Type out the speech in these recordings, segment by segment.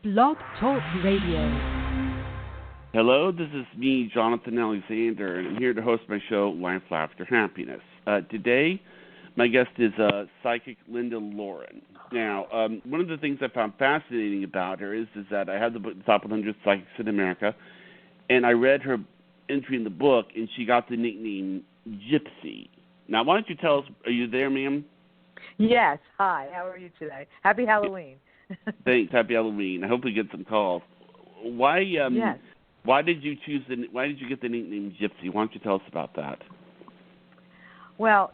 Blog Talk Radio. Hello, this is me, Jonathan Alexander, and I'm here to host my show, Life, Laughter, Happiness. Today, my guest is psychic Linda Lauren. Now, one of the things I found fascinating about her is that I had the book, The Top 100 Psychics in America, and I read her entry in the book, and she got the nickname Gypsy. Now, why don't you tell us, are you there, ma'am? Yes. Hi. How are you today? Happy Halloween. Thanks. Happy Halloween. I hope we get some calls. Why? Yes. Why did you Why did you get the nickname Gypsy? Why don't you tell us about that? Well,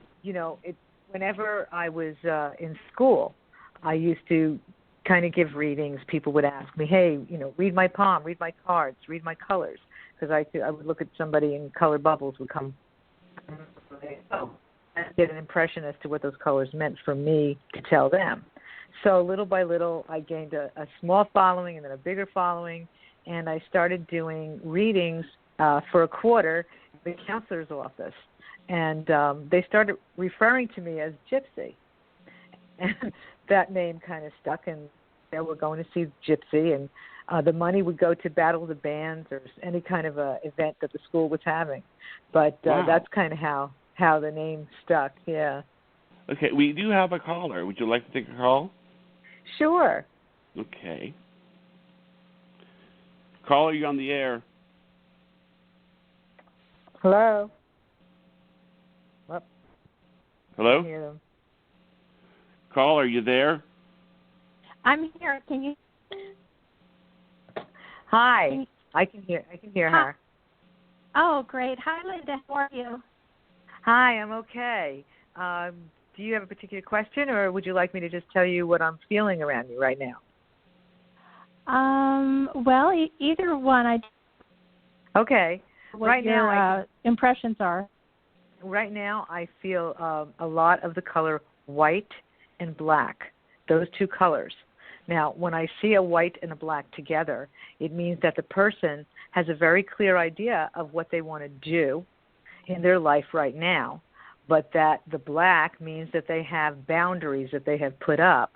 whenever I was in school, I used to kind of give readings. People would ask me, "Hey, read my palm, read my cards, read my colors," because I would look at somebody and color bubbles would come. And get an impression as to what those colors meant for me to tell them. So little by little, I gained a small following and then a bigger following, and I started doing readings for a quarter at the counselor's office. And they started referring to me as Gypsy. And that name kind of stuck, and they were going to see Gypsy, and the money would go to Battle of the Bands or any kind of a event that the school was having. But Wow. That's kind of how the name stuck, yeah. Okay, we do have a caller. Would you like to take a call? Sure. Okay. Caller, you're on the air. Hello? Hello? I hear them. Caller, are you there? I'm here. Can you? Hi. I can hear her. Oh, great. Hi, Linda. How are you? Hi, I'm okay. Do you have a particular question, or would you like me to just tell you what I'm feeling around you right now? Well, either one. Okay. What right your now, impressions are. Right now, I feel a lot of the color white and black. Those two colors. Now, when I see a white and a black together, it means that the person has a very clear idea of what they want to do in their life right now, but that the black means that they have boundaries that they have put up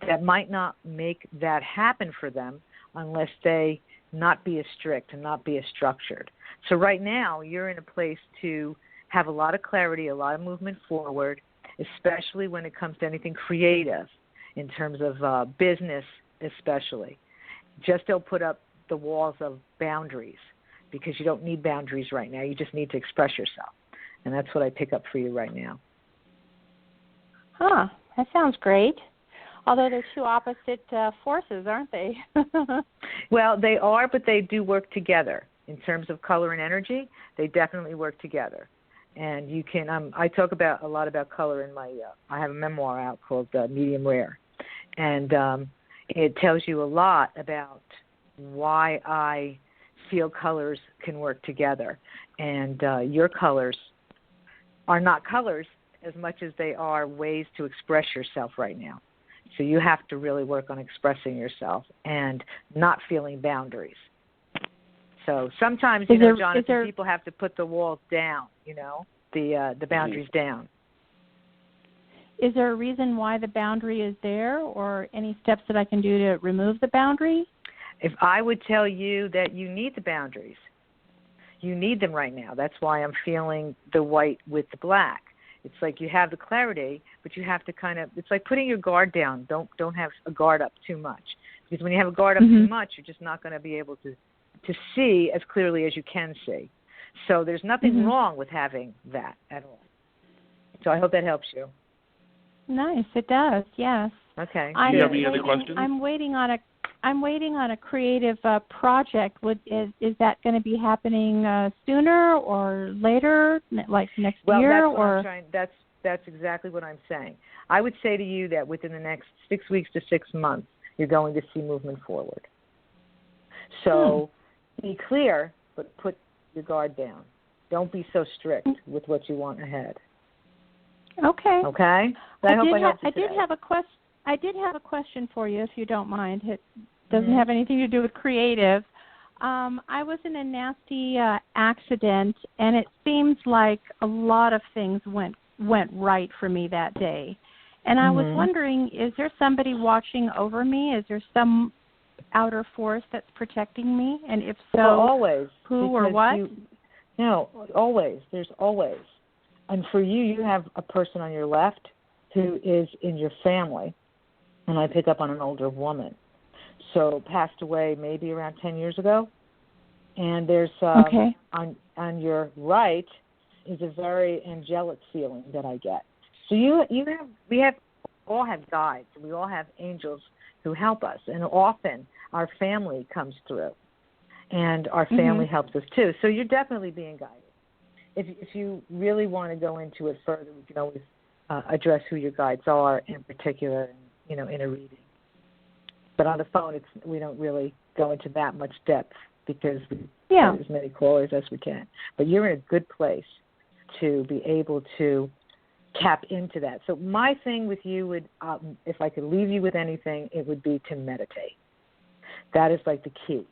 that might not make that happen for them unless they not be as strict and not be as structured. So right now, you're in a place to have a lot of clarity, a lot of movement forward, especially when it comes to anything creative in terms of business especially. Just don't put up the walls of boundaries because you don't need boundaries right now. You just need to express yourself. And that's what I pick up for you right now. Huh. That sounds great. Although they're two opposite forces, aren't they? Well, they are, but they do work together. In terms of color and energy, they definitely work together. And you can, I talk a lot about color in my, I have a memoir out called Medium Rare. And it tells you a lot about why I feel colors can work together. And your colors are not colors as much as they are ways to express yourself right now. So you have to really work on expressing yourself and not feeling boundaries. So sometimes, Jonathan, people have to put the walls down, the boundaries down. Is there a reason why the boundary is there, or any steps that I can do to remove the boundary? If I would tell you that you need the boundaries, you need them right now. That's why I'm feeling the white with the black. It's like you have the clarity, but you have to it's like putting your guard down. Don't have a guard up too much. Because when you have a guard up too much, you're just not going to be able to see as clearly as you can see. So there's nothing wrong with having that at all. So I hope that helps you. Nice, it does. Yes. Okay. Do you have any other questions? I'm waiting on a creative project. Is that going to be happening sooner or later, like next year? That's exactly what I'm saying. I would say to you that within the next 6 weeks to 6 months, you're going to see movement forward. So be clear, but put your guard down. Don't be so strict with what you want ahead. Okay. Okay. I did have a question for you, if you don't mind. It doesn't have anything to do with creative. I was in a nasty accident, and it seems like a lot of things went right for me that day. And I was wondering, is there somebody watching over me? Is there outer force that's protecting me? And if so, well, always. Who or what? No, always. There's always. And for you, you have a person on your left who is in your family, and I pick up on an older woman. So passed away maybe around 10 years ago. And there's on your right is a very angelic feeling that I get. So we all have guides. We all have angels who help us, and often our family comes through, and our family helps us too. So you're definitely being guided. If you really want to go into it further, we can always address who your guides are in particular, in a reading. But on the phone, we don't really go into that much depth because we have as many callers as we can. But you're in a good place to be able to tap into that. So my thing with you would, if I could leave you with anything, it would be to meditate. That is like the key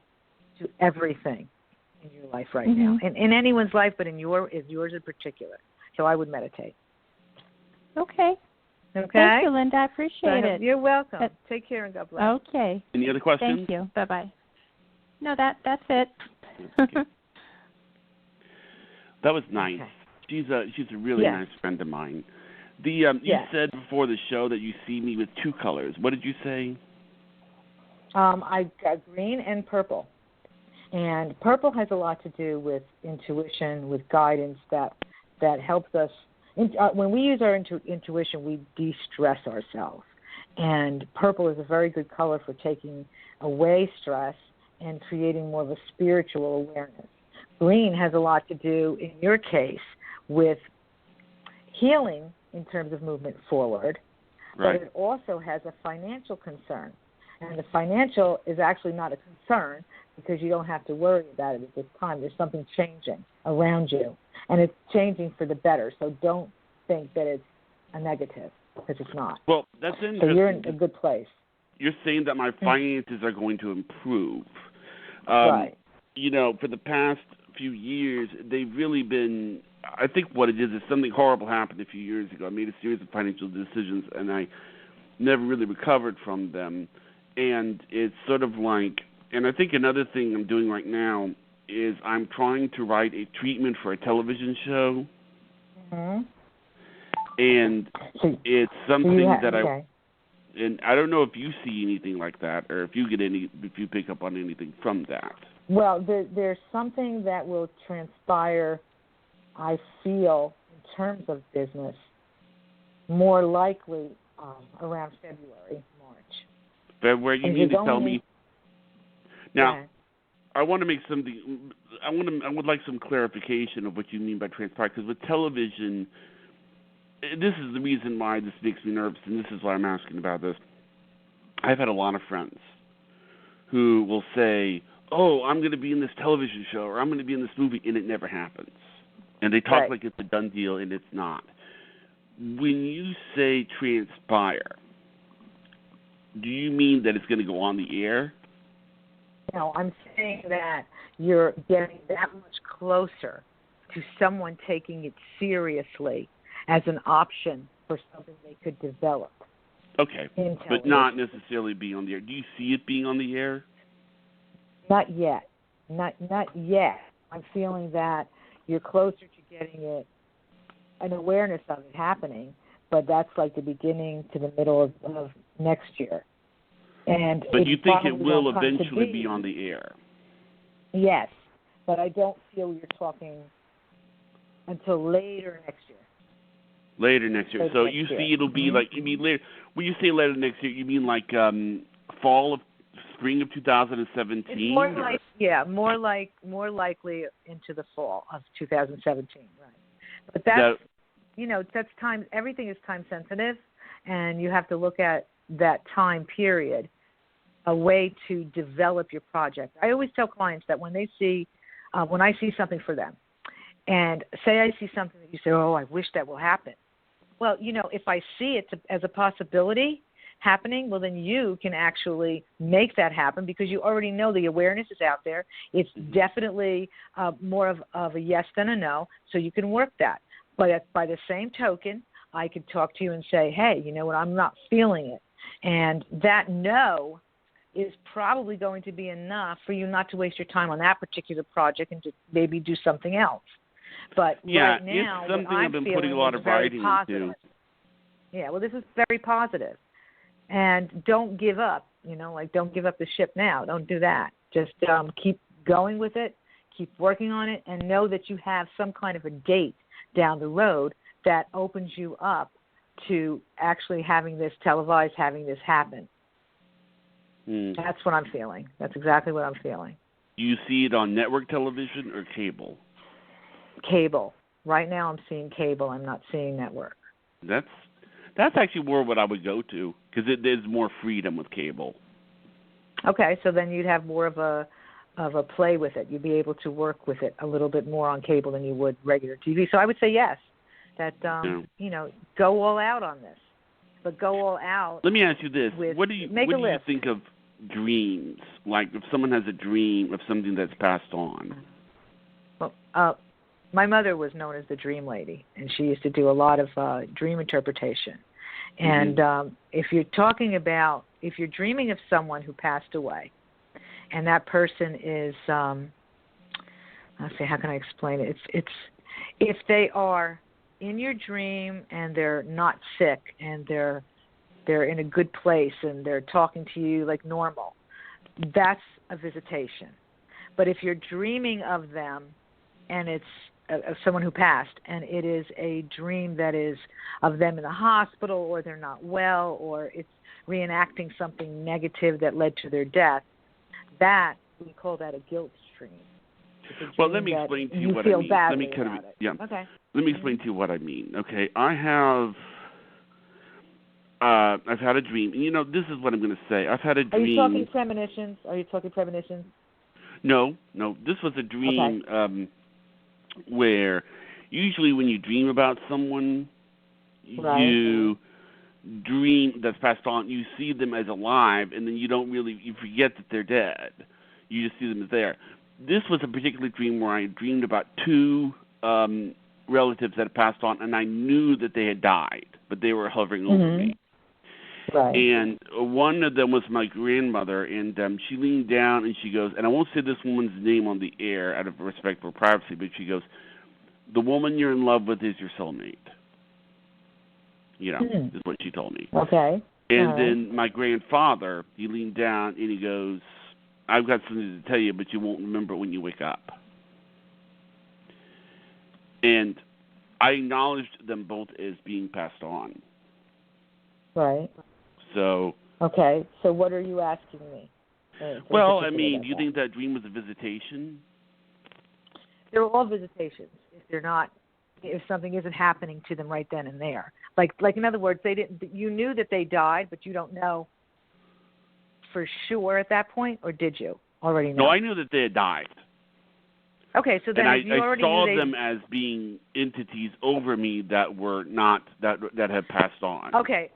to everything in your life right now. And in anyone's life, but yours in particular. So I would meditate. Okay. Thank you, Linda. I appreciate it. You're welcome. Take care and God bless. Okay. Any other questions? Thank you. Bye-bye. No, that's it. Okay. That was nice. Okay. She's a really nice friend of mine. You said before the show that you see me with two colors. What did you say? I got green and purple. And purple has a lot to do with intuition, with guidance that helps us. When we use our intuition, we de-stress ourselves. And purple is a very good color for taking away stress and creating more of a spiritual awareness. Green has a lot to do, in your case, with healing in terms of movement forward, but it also has a financial concern. And the financial is actually not a concern because you don't have to worry about it at this time. There's something changing around you, and it's changing for the better. So don't think that it's a negative because it's not. Well, that's interesting. So you're in a good place. You're saying that my finances are going to improve. Right. For the past few years, they've really been, I think what it is something horrible happened a few years ago. I made a series of financial decisions, and I never really recovered from them. And it's sort of like, and I think another thing I'm doing right now is I'm trying to write a treatment for a television show. And it's something and I don't know if you see anything like that or if you pick up on anything from that. Well, there's something that will transpire, I feel, in terms of business, more likely around February, March. February, you mean to tell me? Now, I want to make something. I would like some clarification of what you mean by transpire, because with television, this is the reason why this makes me nervous, and this is why I'm asking about this. I've had a lot of friends who will say, "Oh, I'm going to be in this television show," or "I'm going to be in this movie," and it never happens. And they talk like it's a done deal, and it's not. When you say transpire, do you mean that it's going to go on the air? No, I'm saying that you're getting that much closer to someone taking it seriously as an option for something they could develop. Okay, but not necessarily being on the air. Do you see it being on the air? Not yet. Not yet. I'm feeling that you're closer to getting an awareness of it happening, but that's like the beginning to the middle of next year. But you think it will eventually be on the air? Yes, but I don't feel you're talking until later next year. Later next year. So you see it'll be like, you mean later, when you say later next year, you mean like spring of 2017? It's more likely into the fall of 2017, right. But that's time, everything is time sensitive, and you have to look at that time period, a way to develop your project. I always tell clients that when I see something for them, and say I see something that you say, "Oh, I wish that will happen." Well, if I see it as a possibility happening, well, then you can actually make that happen because you already know the awareness is out there. It's definitely more of a yes than a no, so you can work that. But by the same token, I could talk to you and say, "Hey, you know what, I'm not feeling it." And that no is probably going to be enough for you not to waste your time on that particular project and to maybe do something else. But right now, it's something what I'm I've been feeling putting a lot is of very writing positive. into. Yeah, well, this is very positive. And don't give up, don't give up the ship now. Don't do that. Just keep going with it, keep working on it, and know that you have some kind of a date down the road that opens you up to actually having this televised, having this happen. That's what I'm feeling. That's exactly what I'm feeling. Do you see it on network television or cable? Cable. Right now I'm seeing cable. I'm not seeing network. That's actually more what I would go to because there's more freedom with cable. Okay, so then you'd have more of a play with it. You'd be able to work with it a little bit more on cable than you would regular TV. So I would say yes, that go all out on this, but go all out. Let me ask you this: what do you think of dreams? Like if someone has a dream of something that's passed on. Well, my mother was known as the Dream Lady, and she used to do a lot of dream interpretation. And if you're dreaming of someone who passed away, and that person is, let's see, how can I explain it? It's if they are in your dream and they're not sick and they're in a good place and they're talking to you like normal, that's a visitation. But if you're dreaming of them and it's of someone who passed, and it is a dream that is of them in the hospital, or they're not well, or it's reenacting something negative that led to their death, that we call that a guilt dream. Well, let me explain to you what I mean. Let me Okay. Let me explain to you what I mean. Okay, I've had a dream. This is what I'm going to say. I've had a dream. Are you talking premonitions? No. This was a dream. Okay. Where usually when you dream about someone, you dream that's passed on, you see them as alive, and then you forget that they're dead. You just see them as there. This was a particular dream where I dreamed about two relatives that had passed on, and I knew that they had died, but they were hovering over me. Right. And one of them was my grandmother, and she leaned down and she goes, and I won't say this woman's name on the air out of respect for privacy, but she goes, "The woman you're in love with is your soulmate." Is what she told me. Okay. And then my grandfather, he leaned down and he goes, "I've got something to tell you, but you won't remember it when you wake up." And I acknowledged them both as being passed on. Right. So. Okay. So what are you asking me? Well, I mean, do you think that dream was a visitation? They're all visitations. If something isn't happening to them right then and there, like in other words, you knew that they died, but you don't know for sure at that point, or did you already know? No, I knew that they had died. Okay, so then and you already saw knew them as being entities over me that were not that had passed on. Okay.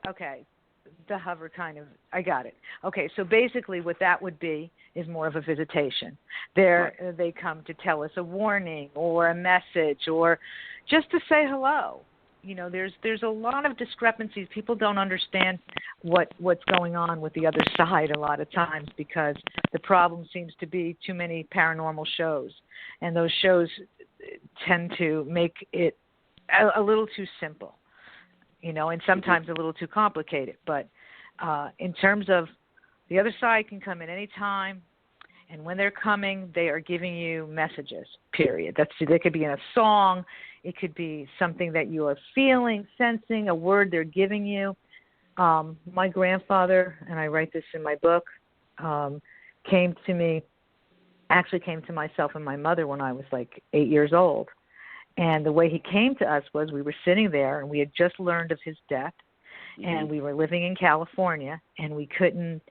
The hover kind of, I got it. Okay, so basically what that would be is more of a visitation. They come to tell us a warning or a message or just to say hello. There's a lot of discrepancies. People don't understand what's going on with the other side a lot of times because the problem seems to be too many paranormal shows. And those shows tend to make it a little too simple, and sometimes a little too complicated. But in terms of the other side can come in any time, and when they're coming, they are giving you messages, period. They could be in a song. It could be something that you are feeling, sensing, a word they're giving you. My grandfather, and I write this in my book, came to myself and my mother when I was like 8 years old. And the way he came to us was we were sitting there, and we had just learned of his death, and we were living in California, and we couldn't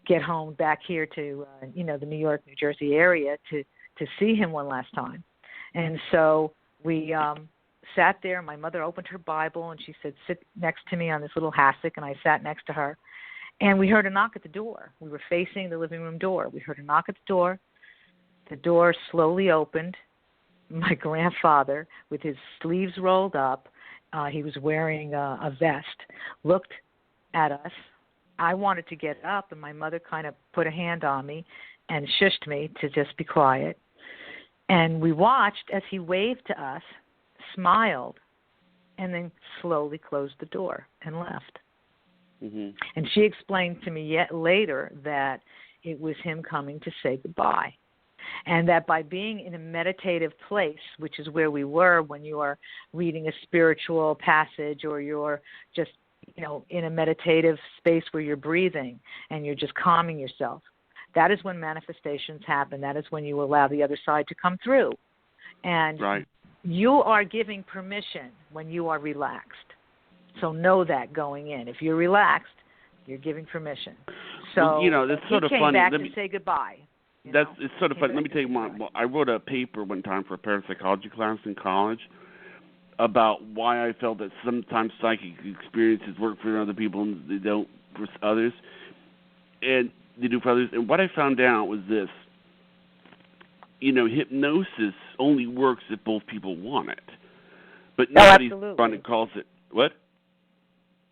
get home back here to, the New York, New Jersey area to see him one last time. And so we sat there, and my mother opened her Bible, and she said, "Sit next to me on this little hassock," and I sat next to her. And we heard a knock at the door. We were facing the living room door. We heard a knock at the door. The door slowly opened. My grandfather, with his sleeves rolled up, he was wearing a vest, looked at us, I wanted to get up, and my mother kind of put a hand on me and shushed me to just be quiet. And we watched as he waved to us, smiled, and then slowly closed the door and left. Mm-hmm. And she explained to me yet later that it was him coming to say goodbye. And that by being in a meditative place, which is where we were when you are reading a spiritual passage or you're just, in a meditative space where you're breathing and you're just calming yourself, that is when manifestations happen. That is when you allow the other side to come through. And right. You are giving permission when you are relaxed. So know that going in. If you're relaxed, you're giving permission. So that's sort of he came funny. back to say goodbye. It's sort of funny. Let me tell you one. Well, I wrote a paper one time for a parapsychology class in college about why I felt that sometimes psychic experiences work for other people and they don't for others, and they do for others. And what I found out was this: hypnosis only works if both people want it, but nobody calls it what?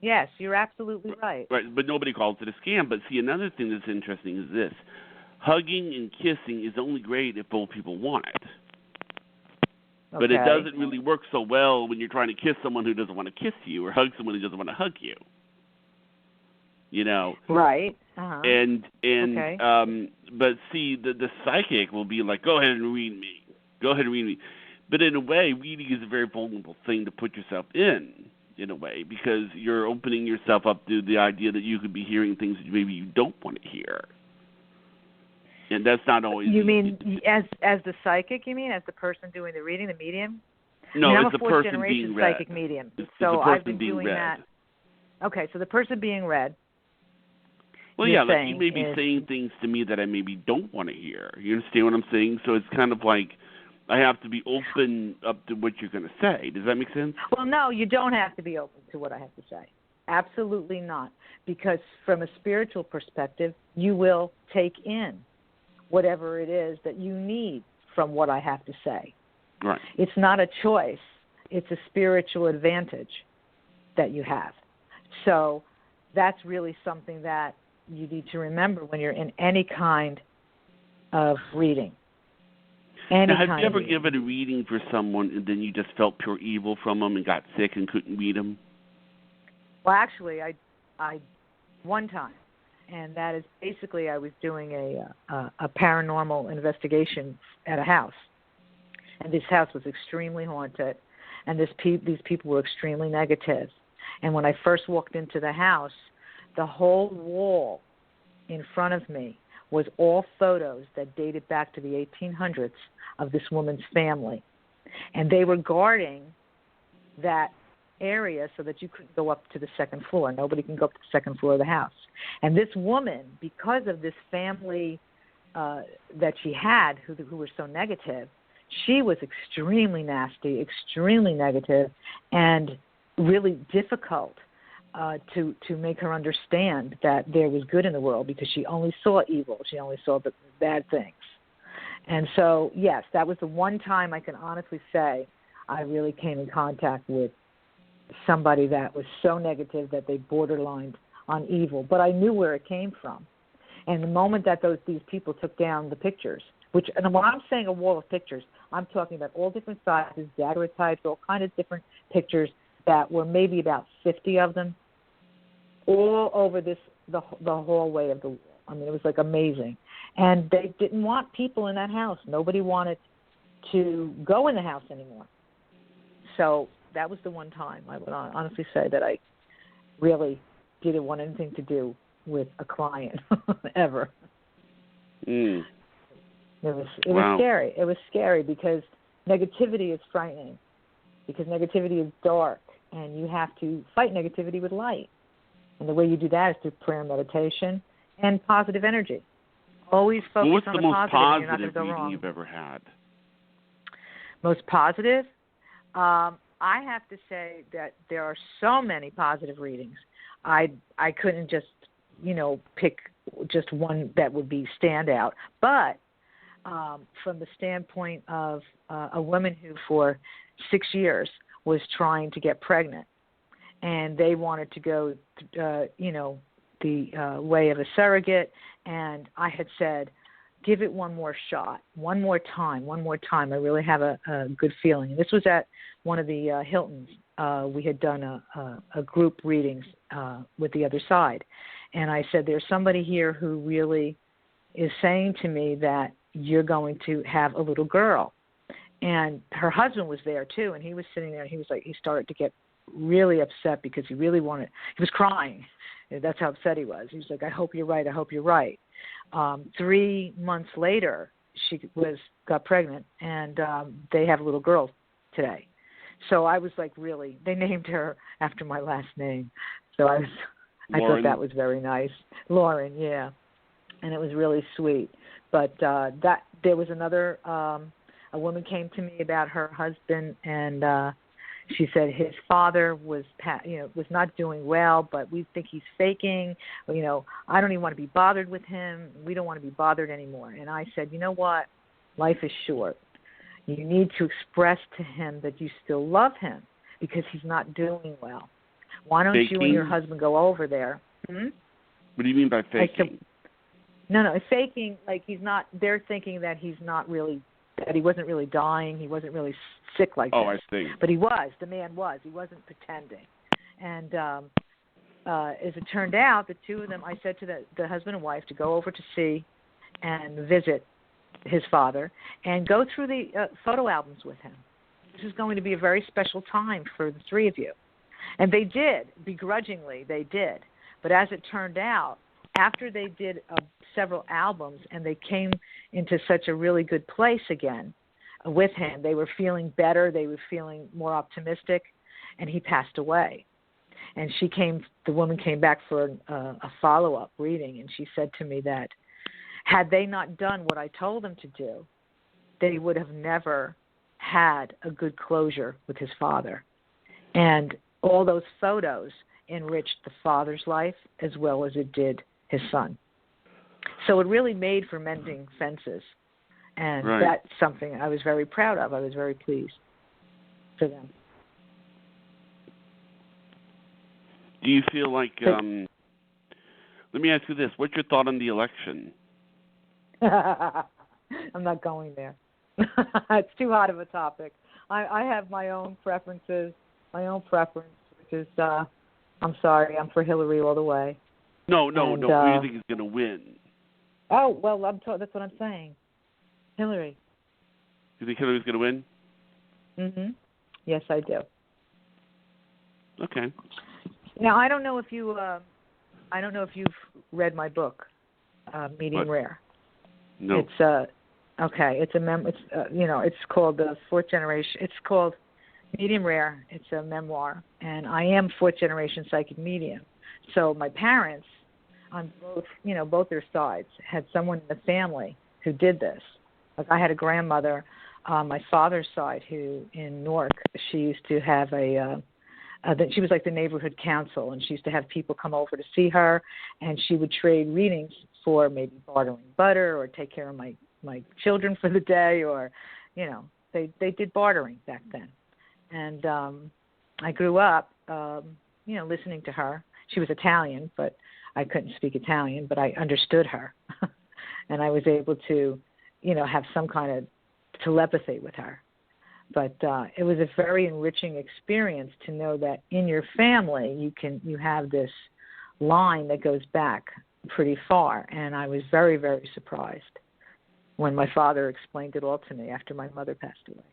Yes, you're absolutely right. Right, but nobody calls it a scam. But see, another thing that's interesting is this. Hugging and kissing is only great if both people want it. Okay. But it doesn't really work so well when you're trying to kiss someone who doesn't want to kiss you or hug someone who doesn't want to hug you. Right. Uh-huh. But see, the psychic will be like, go ahead and read me. Go ahead and read me. But in a way, reading is a very vulnerable thing to put yourself in a way, because you're opening yourself up to the idea that you could be hearing things that maybe you don't want to hear. And that's not always. You mean as the psychic? You mean as the person doing the reading, the medium? No, I'm it's a the person fourth-generation being read. psychic medium. So I've been doing that. Okay, so the person being read. Well, yeah, like you may be saying things to me that I maybe don't want to hear. You understand what I'm saying? So it's kind of like I have to be open up to what you're going to say. Does that make sense? Well, no, you don't have to be open to what I have to say. Absolutely not. Because from a spiritual perspective, you will take in whatever it is that you need from what I have to say. Right. It's not a choice. It's a spiritual advantage that you have. So that's really something that you need to remember when you're in any kind of reading. Now, have you ever given a reading for someone and then you just felt pure evil from them and got sick and couldn't read them? Well, actually, I one time. And that is basically I was doing a paranormal investigation at a house. And this house was extremely haunted. And these people were extremely negative. And when I first walked into the house, the whole wall in front of me was all photos that dated back to the 1800s of this woman's family. And they were guarding that area so that you couldn't go up to the second floor. Nobody can go up to the second floor of the house. And this woman, because of this family that she had who were so negative, she was extremely nasty, extremely negative, and really difficult to make her understand that there was good in the world, because she only saw evil. She only saw the bad things. And so, yes, that was the one time I can honestly say I really came in contact with somebody that was so negative that they borderlined on evil. But I knew where it came from. And the moment that these people took down the pictures, and when I'm saying a wall of pictures, I'm talking about all different sizes, daguerreotypes, all kinds of different pictures that were maybe about 50 of them, all over the hallway of the wall. I mean, it was like amazing. And they didn't want people in that house. Nobody wanted to go in the house anymore. So that was the one time I would honestly say that I really didn't want anything to do with a client ever. Mm. It was scary. It was scary because negativity is frightening, because negativity is dark, and you have to fight negativity with light. And the way you do that is through prayer and meditation and positive energy. Always focus on the positive. What's the most positive reading you've ever had? Most positive? I have to say that there are so many positive readings. I couldn't just, pick just one that would be standout. But from the standpoint of a woman who for 6 years was trying to get pregnant, and they wanted to go, the way of a surrogate, and I had said, give it one more shot, one more time. I really have a good feeling. And this was at one of the Hiltons. We had done a group readings with the other side. And I said, there's somebody here who really is saying to me that you're going to have a little girl. And her husband was there, too, and he was sitting there, and he started to get really upset because he was crying. That's how upset he was. He was like, I hope you're right. 3 months later, she got pregnant, and they have a little girl today. So I was like, really, they named her after my last name. So I thought that was very nice. Lauren, yeah. And it was really sweet. But there was another, a woman came to me about her husband, and she said his father was not doing well, but we think he's faking. I don't even want to be bothered with him. We don't want to be bothered anymore. And I said, you know what? Life is short. You need to express to him that you still love him because he's not doing well. Why don't you and your husband go over there? Hmm? What do you mean by faking? No, faking, like they're thinking that he's not really, that he wasn't really dying, he wasn't really sick like this. I see. But he was, the man was. He wasn't pretending. And as it turned out, the two of them, I said to the husband and wife to go over to see and visit his father and go through the photo albums with him. This is going to be a very special time for the three of you. And they did, begrudgingly, they did. But as it turned out, after they did several albums and they came into such a really good place again with him, they were feeling better, they were feeling more optimistic, and he passed away. And the woman came back for a follow-up reading, and she said to me that had they not done what I told them to do, they would have never had a good closure with his father. And all those photos enriched the father's life as well as it did his son. So it really made for mending fences. And That's something I was very proud of. I was very pleased for them. Do you feel like, let me ask you this, what's your thought on the election? I'm not going there. It's too hot of a topic. I have my own preferences, which is, I'm sorry, I'm for Hillary all the way. No. Who do you think is going to win? Oh, well, that's what I'm saying. Hillary. You think Hillary's going to win? Mm-hmm. Yes, I do. Okay. Now, I don't know if you've read my book, Medium Rare. No. It's okay. It's called the Fourth Generation. It's called Medium Rare. It's a memoir, and I am fourth generation psychic medium. So my parents, on both their sides, had someone in the family who did this. Like I had a grandmother on my father's side who, in Newark, she used to have she was like the neighborhood council, and she used to have people come over to see her, and she would trade readings for maybe bartering butter or take care of my children for the day, or, they did bartering back then. And I grew up, listening to her. She was Italian, but I couldn't speak Italian, but I understood her. And I was able to, have some kind of telepathy with her. But it was a very enriching experience to know that in your family you have this line that goes back pretty far. And I was very, very surprised when my father explained it all to me after my mother passed away.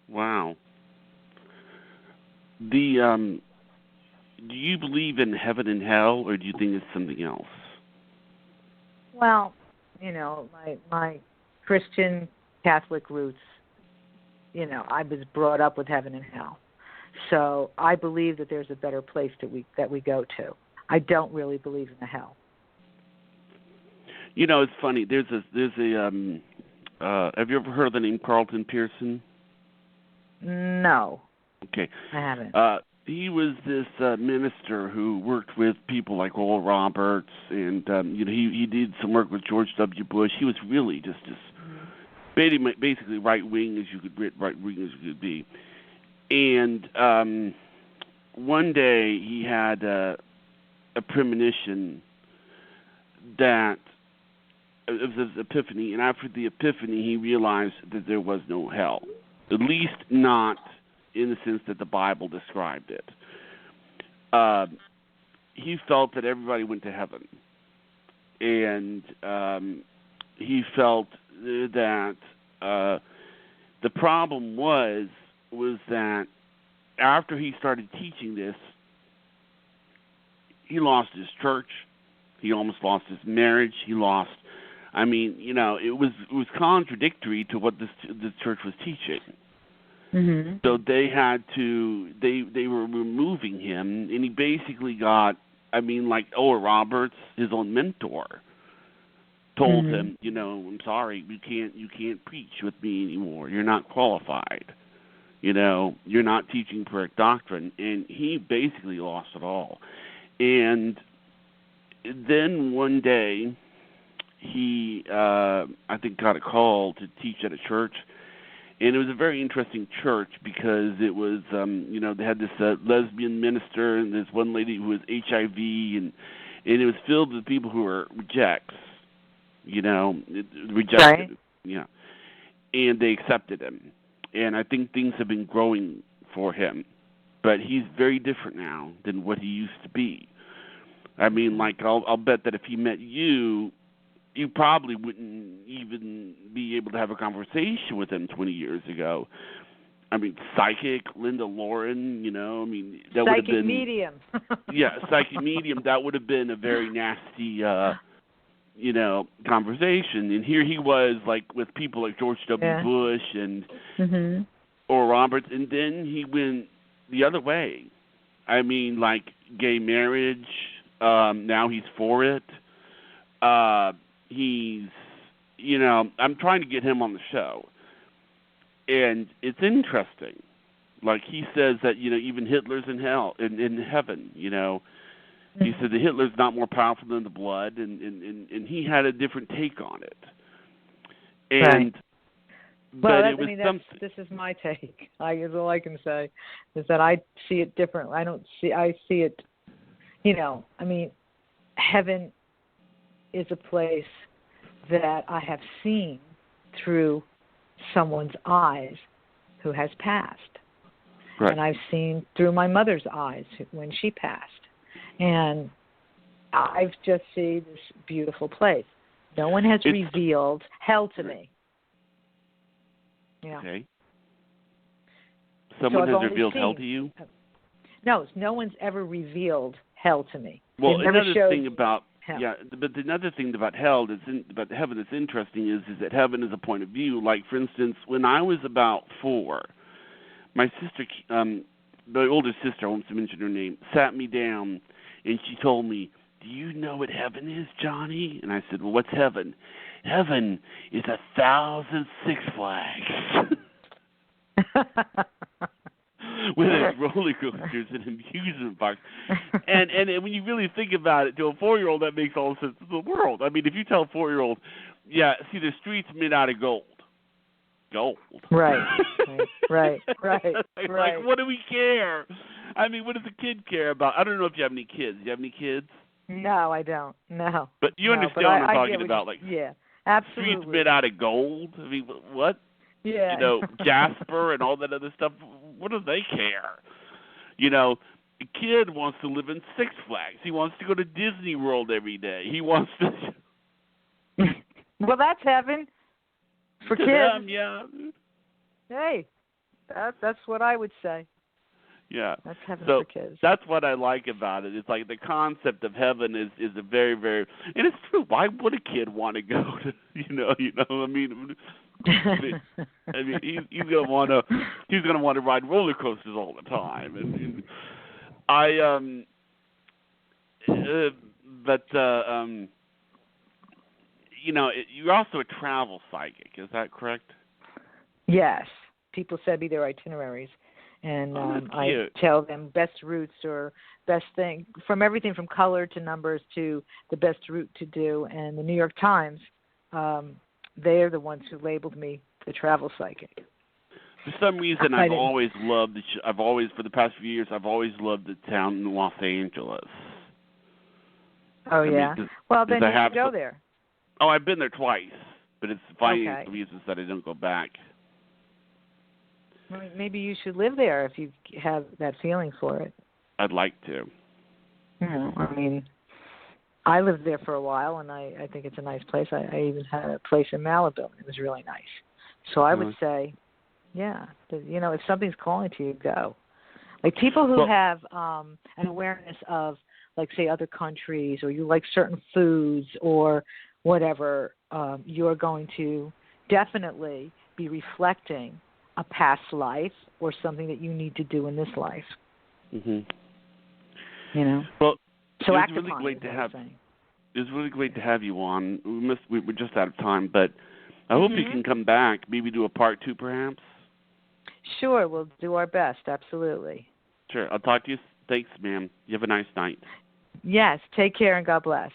Wow. Do you believe in heaven and hell, or do you think it's something else? Well, my Christian Catholic roots, I was brought up with heaven and hell. So I believe that there's a better place that we go to. I don't really believe in the hell. It's funny. There's a have you ever heard of the name Carlton Pearson? No. Okay. I haven't. He was this minister who worked with people like Oral Roberts, and he did some work with George W. Bush. He was really just basically right wing as you could be. And one day he had a premonition that it was an epiphany, and after the epiphany, he realized that there was no hell, at least not in the sense that the Bible described it. He felt that everybody went to heaven, and he felt that the problem was that after he started teaching this, he lost his church. He almost lost his marriage. He lost. I mean, it was contradictory to what the church was teaching. Mm-hmm. So they had to. They were removing him, and he basically got. I mean, like Oral Roberts, his own mentor, told him, I'm sorry, you can't preach with me anymore. You're not qualified. You're not teaching correct doctrine, and he basically lost it all. And then one day, he, I think, got a call to teach at a church, and it was a very interesting church because it was, they had this lesbian minister and this one lady who was HIV, and it was filled with people who were rejects, rejected, right. yeah, and they accepted him, and I think things have been growing for him, but he's very different now than what he used to be. I mean, like, I'll bet that if he met you, you probably wouldn't even be able to have a conversation with him 20 years ago. I mean, psychic, Linda Lauren, that would have been... Psychic medium. Yeah, psychic medium, that would have been a very nasty, conversation. And here he was, like, with people like George W. Bush and Oral Roberts, and then he went the other way. I mean, like, gay marriage, now he's for it. He's, I'm trying to get him on the show. And it's interesting. Like, he says that, even Hitler's in hell, in heaven, He said that Hitler's not more powerful than the blood, and he had a different take on it. And, right. But it was something. This is my take. Is all I can say is that I see it differently. I see it, heaven is a place that I have seen through someone's eyes who has passed. Right. And I've seen through my mother's eyes when she passed. And I've just seen this beautiful place. No one has revealed hell to me. Yeah. Okay. Someone has revealed hell to you? No one's ever revealed hell to me. Well, another thing about but another thing about hell about heaven that's interesting is that heaven is a point of view. Like, for instance, when I was about 4, my sister, my older sister, I won't mention her name, sat me down and she told me, "Do you know what heaven is, Johnny?" And I said, "Well, what's heaven?" "Heaven is 1,000 Six Flags." With its roller coasters and amusement parks. And when you really think about it, to a 4-year-old, that makes all the sense in the world. I mean, if you tell a 4-year-old, see, the street's made out of gold. Gold. Right. Right. Like, what do we care? I mean, what does a kid care about? I don't know if you have any kids. Do you have any kids? No, I don't. No. But you understand what I'm talking about. Like, yeah, absolutely. Streets made out of gold? I mean, what? Yeah. Jasper and all that other stuff. What do they care? A kid wants to live in Six Flags. He wants to go to Disney World every day. He wants to... Well, that's heaven for kids. Them, yeah. Hey, that's what I would say. Yeah. That's heaven so for kids. That's what I like about it. It's like the concept of heaven is a very, very... And it's true. Why would a kid want to go to, I mean... he's gonna want to ride roller coasters all the time, and you're also a travel psychic. Is that correct? Yes, people send me their itineraries, and I tell them best routes or best thing from everything from color to numbers to the best route to do. And the New York Times. They are the ones who labeled me the travel psychic. For some reason, I've always loved for the past few years, I've always loved the town in Los Angeles. Oh, yeah. Well, then you should go there. Oh, I've been there twice, but it's finding Okay. reasons that I don't go back. Maybe you should live there if you have that feeling for it. I'd like to. I mean, I lived there for a while, and I think it's a nice place. I even had a place in Malibu. It was really nice. So I would say, yeah, if something's calling to you, go. Like people who have an awareness of, like, say, other countries, or you like certain foods or whatever, you're going to definitely be reflecting a past life or something that you need to do in this life. Mhm. Well, so it act was really upon great it, to I'm have. saying. It was really great to have you on. We're just out of time, but I hope you can come back. Maybe do a part 2, perhaps. Sure, we'll do our best. Absolutely. Sure. I'll talk to you. Thanks, ma'am. You have a nice night. Yes. Take care and God bless.